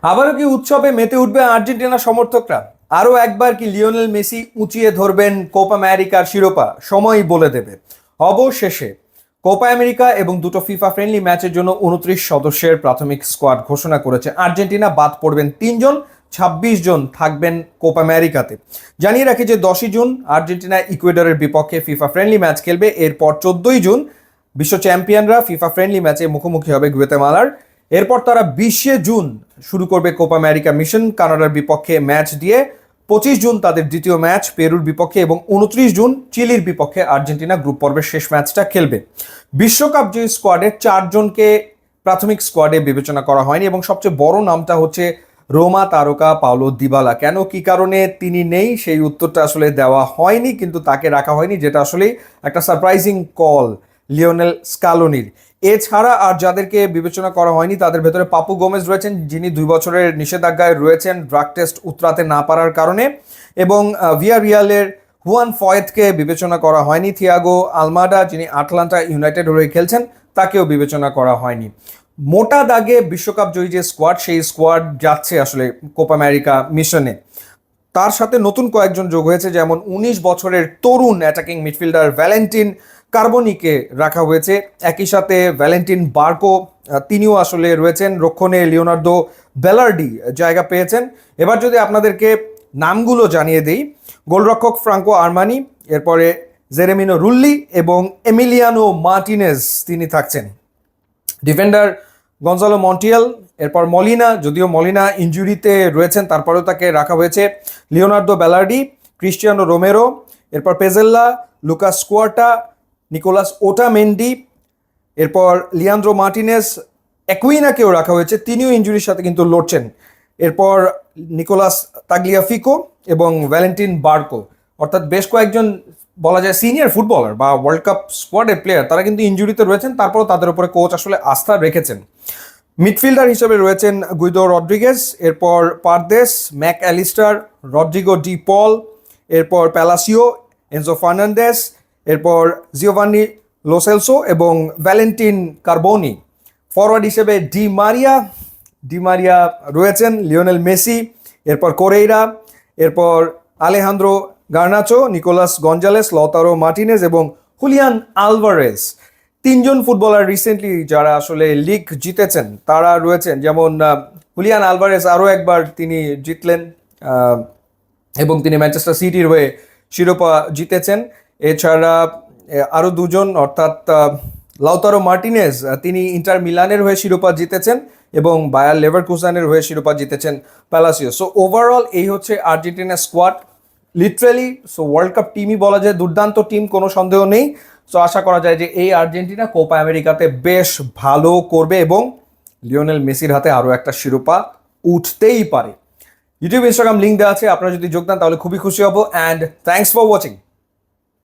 আবারও কি উৎসবে মেতে উঠবে আর্জেন্টিনা সমর্থকরা? আরও একবার কি লিওনেল মেসি উঁচিয়ে ধরবেন কোপা আমেরিকার শিরোপা? সময়ই বলে দেবে। অবশেষে কোপা আমেরিকা এবং দুটো ফিফা ফ্রেন্ডলি ম্যাচের জন্য 29 সদস্যের প্রাথমিক স্কোয়াড ঘোষণা করেছে আর্জেন্টিনা। বাদ পড়বেন 3 জন, 26 জন থাকবেন কোপা আমেরিকাতে। জানিয়ে রাখি যে 10ই জুন আর্জেন্টিনা ইকুয়েডরের বিপক্ষে ফিফা ফ্রেন্ডলি ম্যাচ খেলবে। এরপর 14ই জুন বিশ্ব চ্যাম্পিয়নরা ফিফা ফ্রেন্ডলি ম্যাচে মুখোমুখি হবে গুয়েতেমালার। এরপর তারা 20 জুন শুরু করবে কোপা আমেরিকা মিশন কানাডার বিপক্ষে ম্যাচ দিয়ে। 25 জুন তাদের দ্বিতীয় ম্যাচ পেরুর বিপক্ষে এবং 29 জুন চিলির বিপক্ষে আর্জেন্টিনা গ্রুপ পর্বের শেষ ম্যাচটা খেলবে। বিশ্বকাপ জয়ী স্কোয়াডে 4 জনকে প্রাথমিক স্কোয়াডে বিবেচনা করা হয়নি এবং সবচেয়ে বড় নামটা হচ্ছে রোমা তারকা পাওলো দিবালা। কেন, কি কারণে তিনি নেই সেই উত্তরটা আসলে দেওয়া হয়নি, কিন্তু তাকে রাখা হয়নি, যেটা আসলে একটা সারপ্রাইজিং কল লিওনেল স্কালোনির। এছাড়া আর যাদেরকে বিবেচনা করা হয়নি তাদের ভেতরে পাপু গোমেজ রয়েছেন, যিনি 2 বছরের নিষেধাজ্ঞায় রয়েছেন ড্রাগ টেস্ট উতরাতে না পারার কারণে, এবং ভিয়া রিয়ালের হুয়ান ফয়েতকে বিবেচনা করা হয়নি। থিয়াগো আলমাডা, যিনি আটলান্টা ইউনাইটেড হয়ে খেলছেন, তাকেও বিবেচনা করা হয়নি। মোটা দাগে বিশ্বকাপ জয়ী যে স্কোয়াড, সেই স্কোয়াড যাচ্ছে আসলে কোপা আমেরিকা মিশনে। তার সাথে নতুন কয়েকজন যোগ হয়েছে, যেমন 19 বছরের তরুণ অ্যাটাকিং মিডফিল্ডার ভ্যালেন্টিন কার্বনিকে রাখা হয়েছে। একই সাথে ভ্যালেন্টিন বার্কো, তিনিও আসলে রয়েছেন। রক্ষণে লিওনার্দো বেলার্ডি জায়গা পেয়েছেন। এবার যদি আপনাদেরকে নামগুলো জানিয়ে দিই, গোলরক্ষক ফ্রাঙ্কো আরমানি, এরপরে জেরেমিনো রুল্লি এবং এমিলিয়ানো মার্টিনেজ তিনি থাকছেন। ডিফেন্ডার গঞ্জালো মন্টিয়াল, এরপর মলিনা, যদিও মলিনা ইনজুরিতে রয়েছেন তারপরেও তাকে রাখা হয়েছে। লিওনার্দো বেলার্ডি, ক্রিস্টিয়ানো রোমেরো, এরপর পেজেল্লা, লুকাস কোয়ার্টা, নিকোলাস ওটামেন্ডি, এরপর লিয়ান্দ্রো মার্টিনেজ, অ্যাকুইনাকেও রাখা হয়েছে, তিনিও ইনজুরির সাথে কিন্তু লড়ছেন। এরপর নিকোলাস তাগলিয়াফিকো এবং ভ্যালেন্টিন বার্কো, অর্থাৎ বেশ কয়েকজন বলা যায় সিনিয়র ফুটবলার বা ওয়ার্ল্ড কাপ স্কোয়াডের প্লেয়ার, তারা কিন্তু ইনজুরিতে রয়েছেন, তারপরও তাদের উপরে কোচ আসলে আস্থা রেখেছেন। মিডফিল্ডার হিসেবে রয়েছেন গুইদো রড্রিগেজ, এরপর Paredes, Mac Allister, Rodrigo De Paul, এরপর প্যালাসিও, এনজো ফার্নান্ডেস, এরপর জিওভান্নি লোসেলসো এবং ভ্যালেন্টিন কার্বোনি। ফরওয়ার্ড হিসেবে ডি মারিয়া রয়েছেন, লিওনেল মেসি, এরপর কোরেইরা, এরপর Alejandro Garnacho, Nicolas Gonzalez, Lautaro Martinez এবং হুলিয়ান আলভারেজ। 3 জন ফুটবলার রিসেন্টলি যারা আসলে লিগ জিতেছেন তারা রয়েছেন, যেমন হুলিয়ান আলভারেজ আরও একবার তিনি জিতলেন এবং তিনি ম্যানচেস্টার সিটির হয়ে শিরোপা জিতেছেন। এছাড়া আরও 2 জন, অর্থাৎ লাউতারো মার্টিনেজ, তিনি ইন্টার মিলানের হয়ে শিরোপা জিতেছেন এবং বায়ার লেভারকুসেনের হয়ে শিরোপা জিতেছেন প্যালাসিও। সো ওভারঅল এই হচ্ছে Argentina squad, literally. So world cup টিমই বলা যায়, দুর্দান্ত টিম, কোনো সন্দেহ নেই। সো আশা করা যায় যে এই আর্জেন্টিনা কোপা আমেরিকাতে বেশ ভালো করবে এবং লিওনেল মেসির হাতে আরও একটা শিরোপা উঠতেই পারে। ইউটিউব ইনস্টাগ্রাম লিঙ্ক দেওয়া আছে, আপনারা যদি যোগ দেন তাহলে খুবই খুশি হব। And thanks for watching.